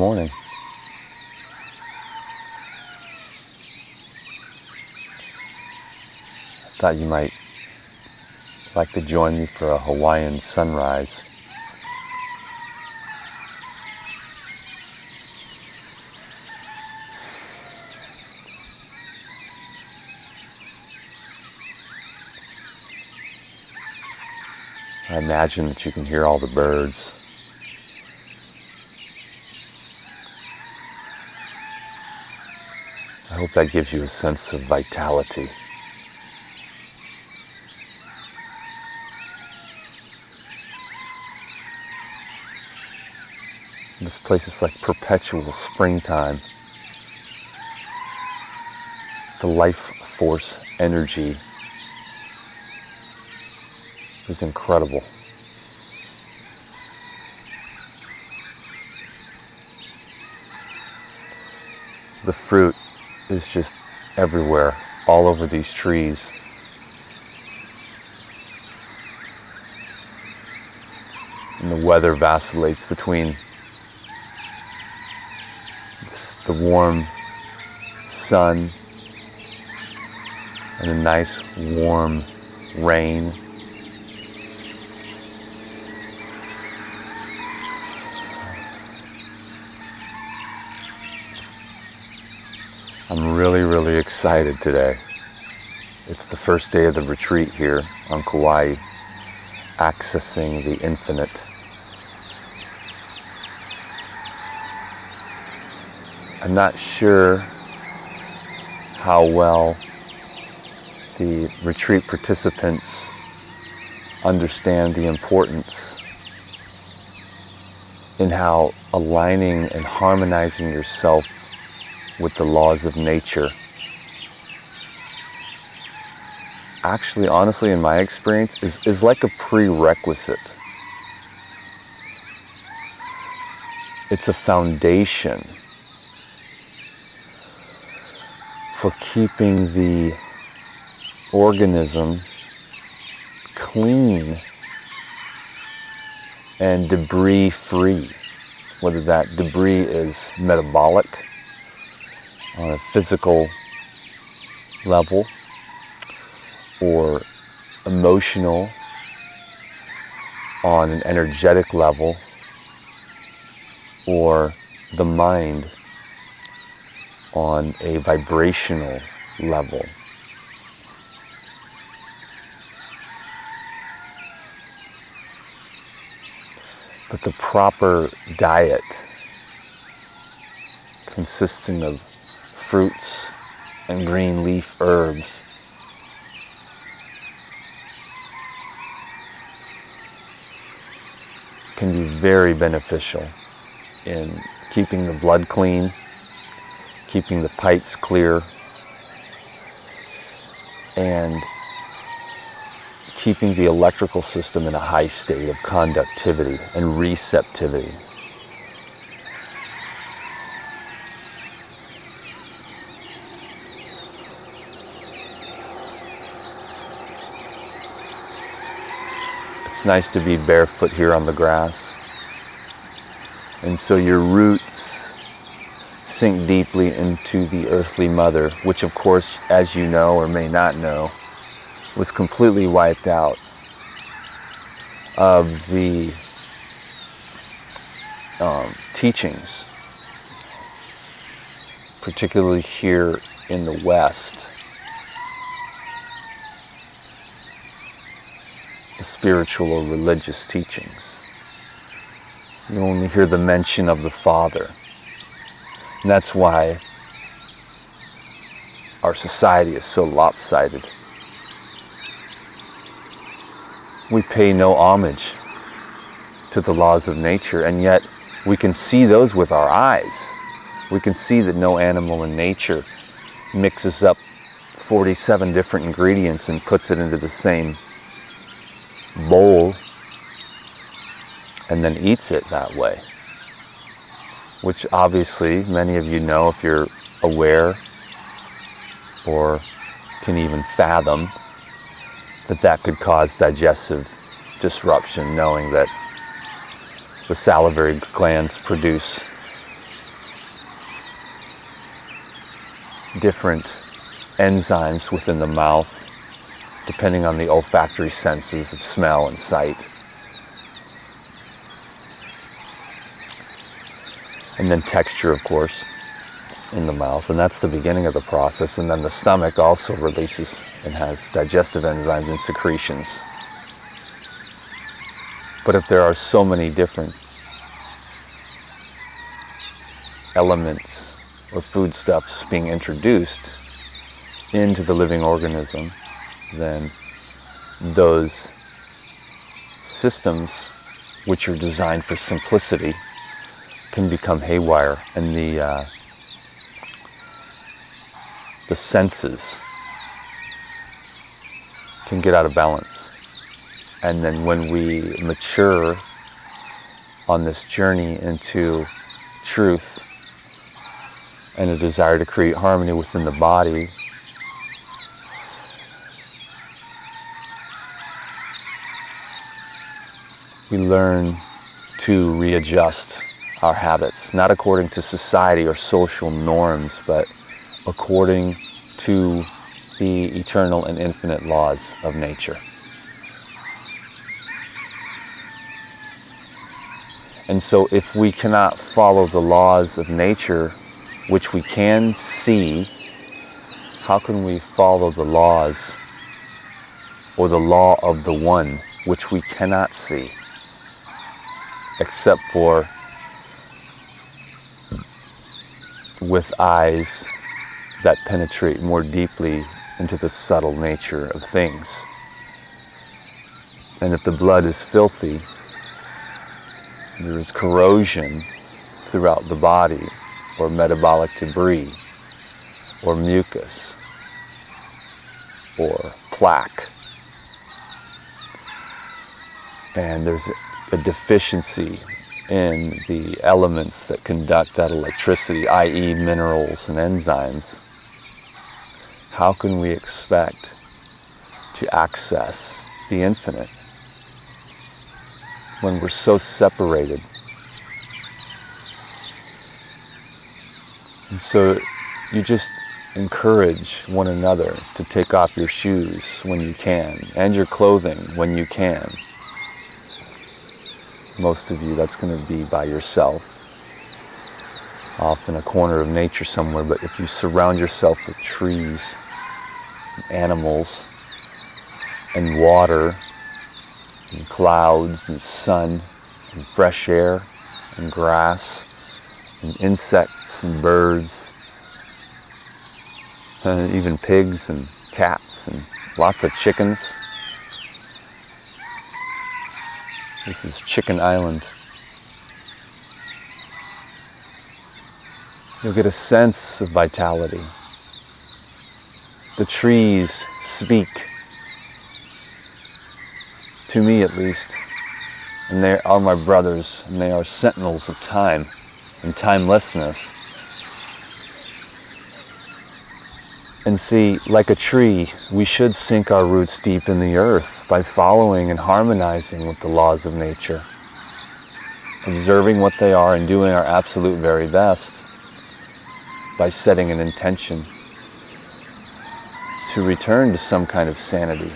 morning. Thought you might like to join me for a Hawaiian sunrise. I imagine that you can hear all the birds. I hope that gives you a sense of vitality. This place is like perpetual springtime. The life force energy is incredible. The fruit is just everywhere, all over these trees. And the weather vacillates between the warm sun and a nice warm rain. I'm really excited today. It's the first day of the retreat here on Kauai, accessing the infinite. I'm not sure how well the retreat participants understand the importance in how aligning and harmonizing yourself with the laws of nature actually, honestly, in my experience, is like a prerequisite. It's a foundation for keeping the organism clean and debris free, whether that debris is metabolic on a physical level or emotional on an energetic level, or the mind on a vibrational level. But the proper diet, consisting of fruits and green leaf herbs, can be very beneficial in keeping the blood clean, keeping the pipes clear, and keeping the electrical system in a high state of conductivity and receptivity. It's nice to be barefoot here on the grass. And so your roots sink deeply into the earthly mother, which of course, as you know or may not know, was completely wiped out of the teachings, particularly here in the West. The spiritual or religious teachings. You only hear the mention of the Father. And that's why our society is so lopsided. We pay no homage to the laws of nature, and yet we can see those with our eyes. We can see that no animal in nature mixes up 47 different ingredients and puts it into the same bowl and then eats it that way, which obviously many of you know if you're aware or can even fathom that could cause digestive disruption, knowing that the salivary glands produce different enzymes within the mouth, depending on the olfactory senses of smell and sight. And then texture, of course, in the mouth. And that's the beginning of the process. And then the stomach also releases and has digestive enzymes and secretions. But if there are so many different elements or foodstuffs being introduced into the living organism, then those systems, which are designed for simplicity, can become haywire, and the senses can get out of balance. And then when we mature on this journey into truth and a desire to create harmony within the body, we learn to readjust our habits, not according to society or social norms, but according to the eternal and infinite laws of nature. And so if we cannot follow the laws of nature, which we can see, how can we follow the laws or the law of the one, which we cannot see, except for with eyes that penetrate more deeply into the subtle nature of things? And if the blood is filthy, there is corrosion throughout the body, or metabolic debris, or mucus, or plaque. And there's a deficiency in the elements that conduct that electricity, i.e. minerals and enzymes. How can we expect to access the infinite when we're so separated? And so you just encourage one another to take off your shoes when you can, and your clothing when you can. Most of you, that's going to be by yourself, off in a corner of nature somewhere. But if you surround yourself with trees, animals, and water, and clouds, and sun, and fresh air, and grass, and insects, and birds, and even pigs, and cats, and lots of chickens. This is Chicken Island. You'll get a sense of vitality. The trees speak, to me at least, and they are my brothers, and they are sentinels of time and timelessness. And see, like a tree, we should sink our roots deep in the earth by following and harmonizing with the laws of nature, observing what they are and doing our absolute very best by setting an intention to return to some kind of sanity,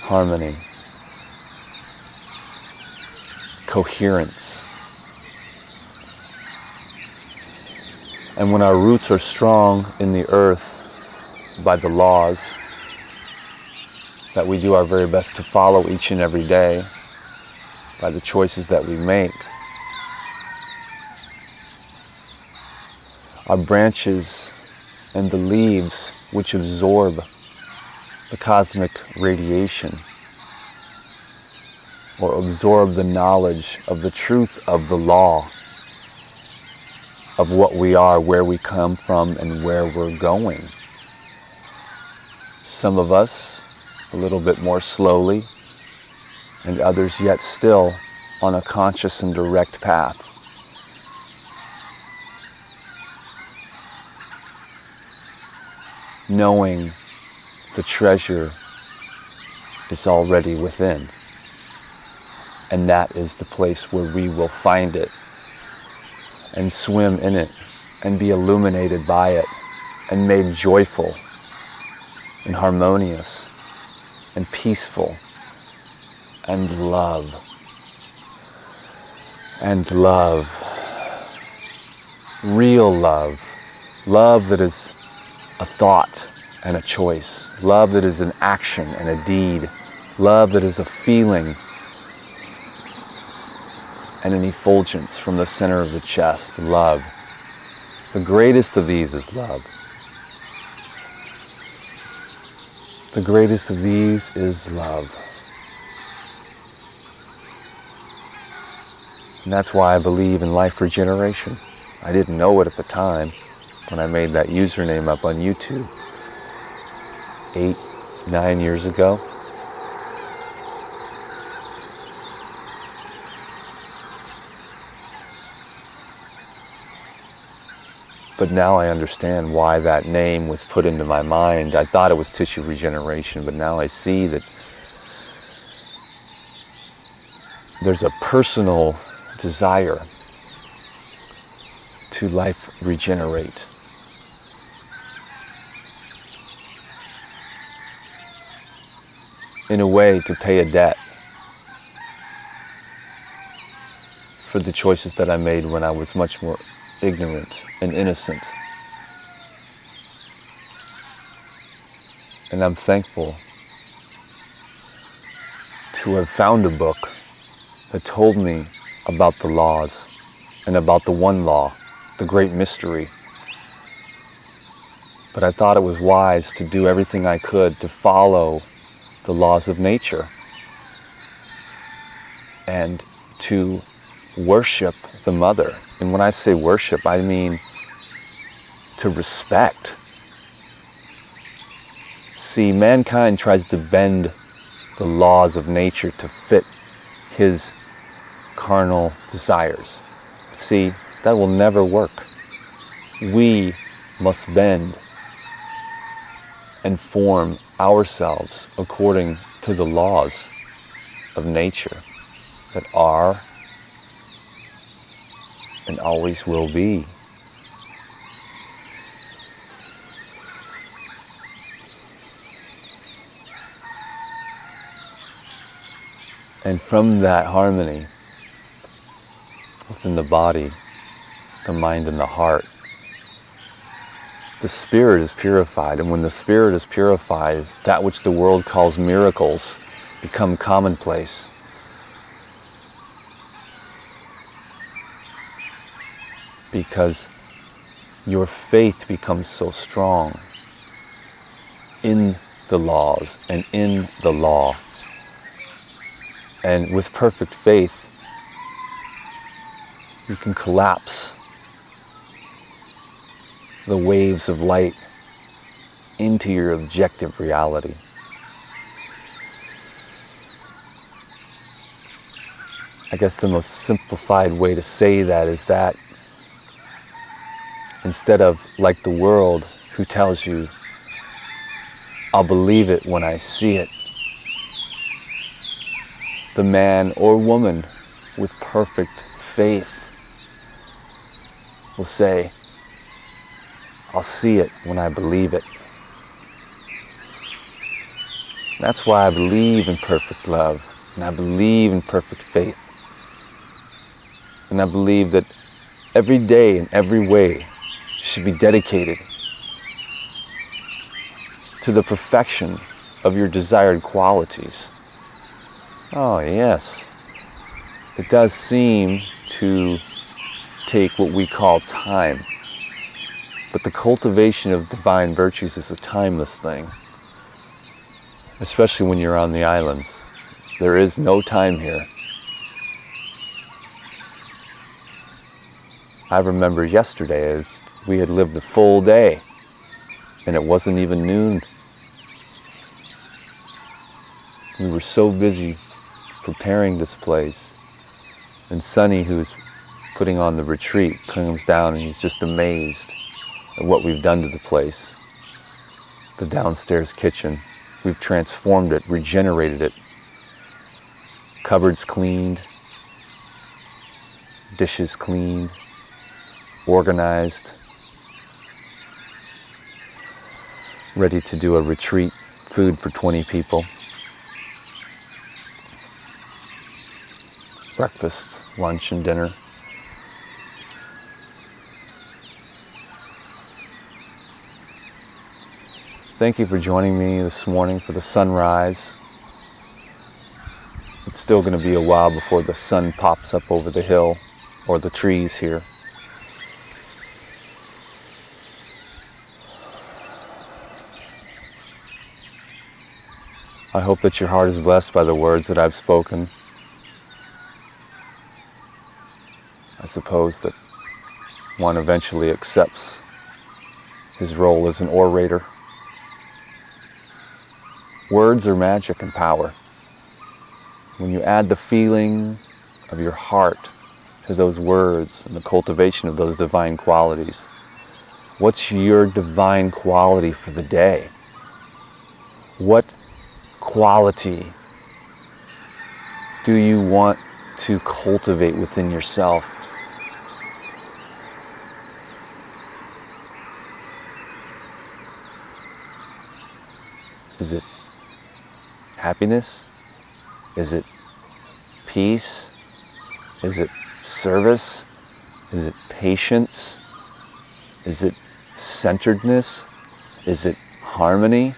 harmony, coherence. And when our roots are strong in the earth by the laws that we do our very best to follow each and every day, by the choices that we make, our branches and the leaves which absorb the cosmic radiation or absorb the knowledge of the truth of the law of what we are, where we come from, and where we're going. Some of us a little bit more slowly, and others yet still on a conscious and direct path. Knowing the treasure is already within, and that is the place where we will find it and swim in it and be illuminated by it and made joyful and harmonious and peaceful and love. And love. Real love. Love that is a thought and a choice. Love that is an action and a deed. Love that is a feeling and an effulgence from the center of the chest. Love. The greatest of these is love. The greatest of these is love. And that's why I believe in life regeneration. I didn't know it at the time when I made that username up on YouTube 8-9 years ago. But now I understand why that name was put into my mind. I thought it was tissue regeneration, but now I see that there's a personal desire to life regenerate. In a way, to pay a debt for the choices that I made when I was much more ignorant and innocent. And I'm thankful to have found a book that told me about the laws and about the one law, the great mystery. But I thought it was wise to do everything I could to follow the laws of nature and to worship the mother. And when I say worship, I mean to respect. See, mankind tries to bend the laws of nature to fit his carnal desires. See, that will never work. We must bend and form ourselves according to the laws of nature that are and always will be. And from that harmony within the body, the mind, and the heart, the spirit is purified. And when the spirit is purified, that which the world calls miracles become commonplace. Because your faith becomes so strong in the laws and in the law. And with perfect faith, you can collapse the waves of light into your objective reality. I guess the most simplified way to say that is that instead of like the world who tells you, I'll believe it when I see it, the man or woman with perfect faith will say, I'll see it when I believe it. That's why I believe in perfect love, and I believe in perfect faith. And I believe that every day in every way should be dedicated to the perfection of your desired qualities. Oh yes, it does seem to take what we call time, but the cultivation of divine virtues is a timeless thing, especially when you're on the islands. There is no time here. I remember yesterday as we had lived a full day and it wasn't even noon. We were so busy preparing this place, and Sonny, who's putting on the retreat, comes down and he's just amazed at what we've done to the place. The downstairs kitchen, we've transformed it, regenerated it. Cupboards cleaned, dishes cleaned, organized, ready to do a retreat, food for 20 people. Breakfast, lunch, and dinner. Thank you for joining me this morning for the sunrise. It's still going to be a while before the sun pops up over the hill or the trees here. I hope that your heart is blessed by the words that I've spoken. I suppose that one eventually accepts his role as an orator. Words are magic and power. When you add the feeling of your heart to those words and the cultivation of those divine qualities, what's your divine quality for the day? What quality do you want to cultivate within yourself? Is it happiness? Is it peace? Is it service? Is it patience? Is it centeredness? Is it harmony?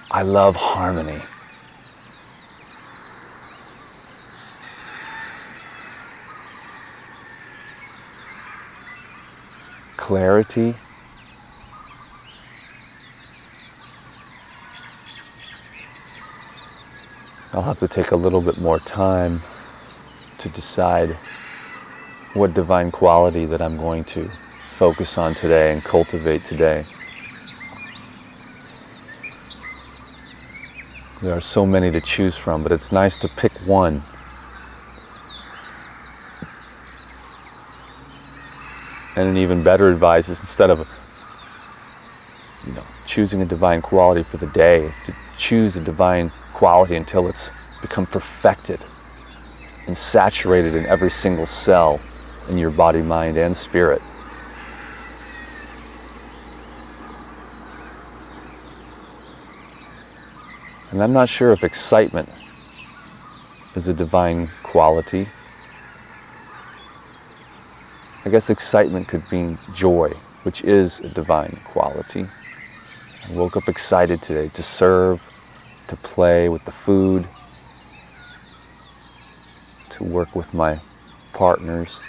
I love harmony. Clarity. I'll have to take a little bit more time to decide what divine quality that I'm going to focus on today and cultivate today. There are so many to choose from, but it's nice to pick one. And an even better advice is, instead of choosing a divine quality for the day, to choose a divine quality until it's become perfected and saturated in every single cell in your body, mind, and spirit. And I'm not sure if excitement is a divine quality. I guess excitement could mean joy, which is a divine quality. I woke up excited today to serve, to play with the food, to work with my partners.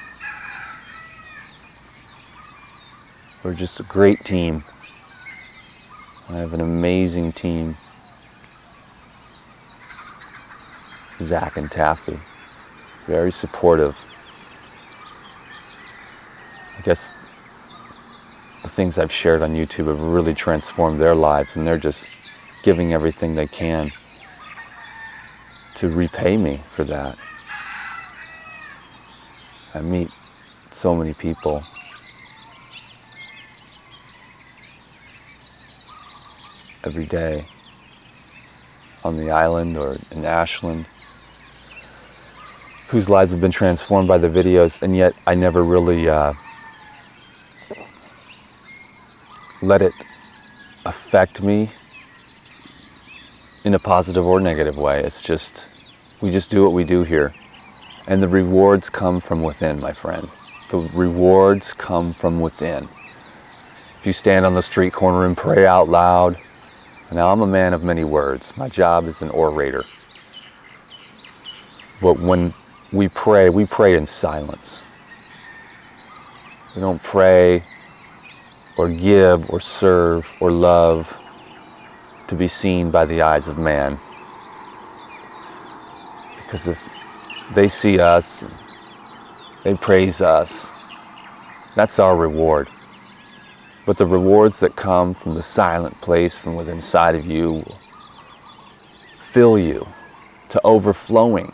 We're just a great team. I have an amazing team. Zach and Taffy, very supportive. I guess the things I've shared on YouTube have really transformed their lives, and they're just giving everything they can to repay me for that. I meet so many people every day on the island or in Ashland whose lives have been transformed by the videos, and yet I never really let it affect me in a positive or negative way. It's just, we just do what we do here. And the rewards come from within, my friend. The rewards come from within. If you stand on the street corner and pray out loud, now I'm a man of many words. My job is an orator. But when we pray in silence. We don't pray or give or serve or love to be seen by the eyes of man. Because if they see us, they praise us, that's our reward. But the rewards that come from the silent place from within inside of you will fill you to overflowing.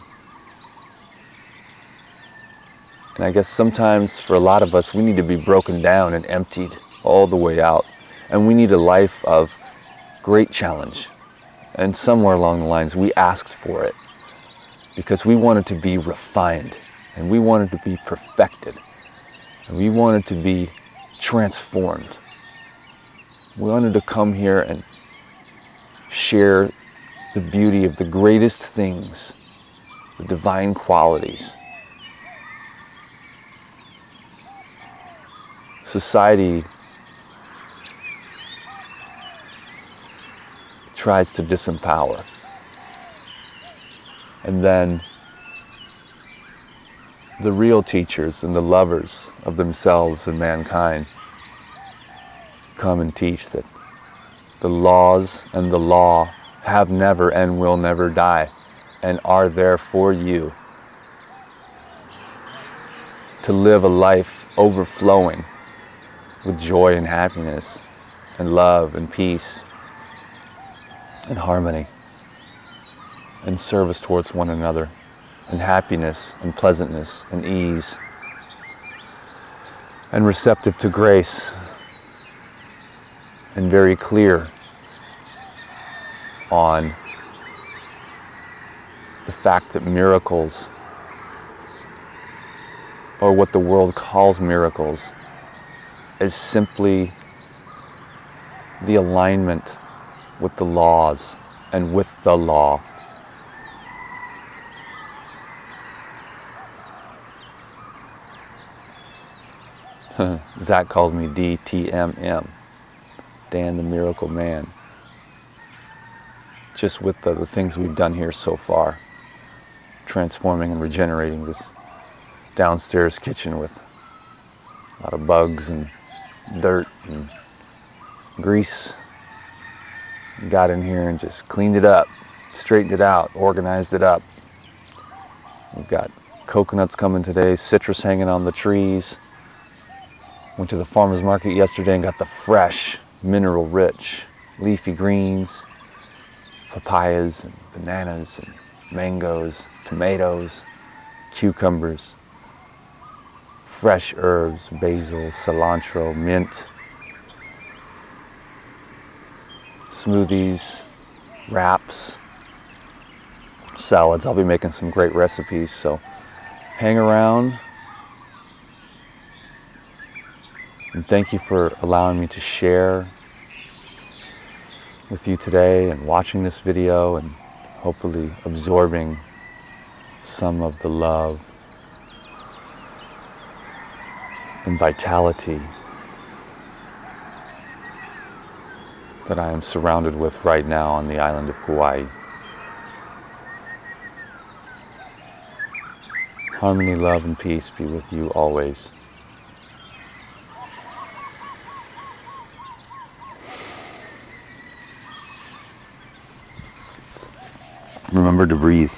And I guess sometimes for a lot of us, we need to be broken down and emptied all the way out. And we need a life of great challenge. And somewhere along the lines, we asked for it because we wanted to be refined, and we wanted to be perfected, and we wanted to be transformed. We wanted to come here and share the beauty of the greatest things, the divine qualities. Society tries to disempower. And then the real teachers and the lovers of themselves and mankind come and teach that the laws and the law have never and will never die and are there for you to live a life overflowing with joy and happiness and love and peace and harmony and service towards one another and happiness and pleasantness and ease and receptive to grace and very clear on the fact that miracles, or what the world calls miracles, is simply the alignment with the laws and with the law. Zach calls me DTMM, Dan the Miracle Man. Just with the things we've done here so far, transforming and regenerating this downstairs kitchen with a lot of bugs and dirt and grease. Got in here and just cleaned it up, straightened it out, organized it up. We've got coconuts coming today, citrus hanging on the trees. Went to the farmer's market yesterday and got the fresh, mineral-rich, leafy greens, papayas and bananas and mangoes, tomatoes, cucumbers, fresh herbs, basil, cilantro, mint, smoothies, wraps, salads. I'll be making some great recipes, so hang around. And thank you for allowing me to share with you today and watching this video and hopefully absorbing some of the love and vitality that I am surrounded with right now on the island of Kauai. Harmony, love, and peace be with you always. Remember to breathe.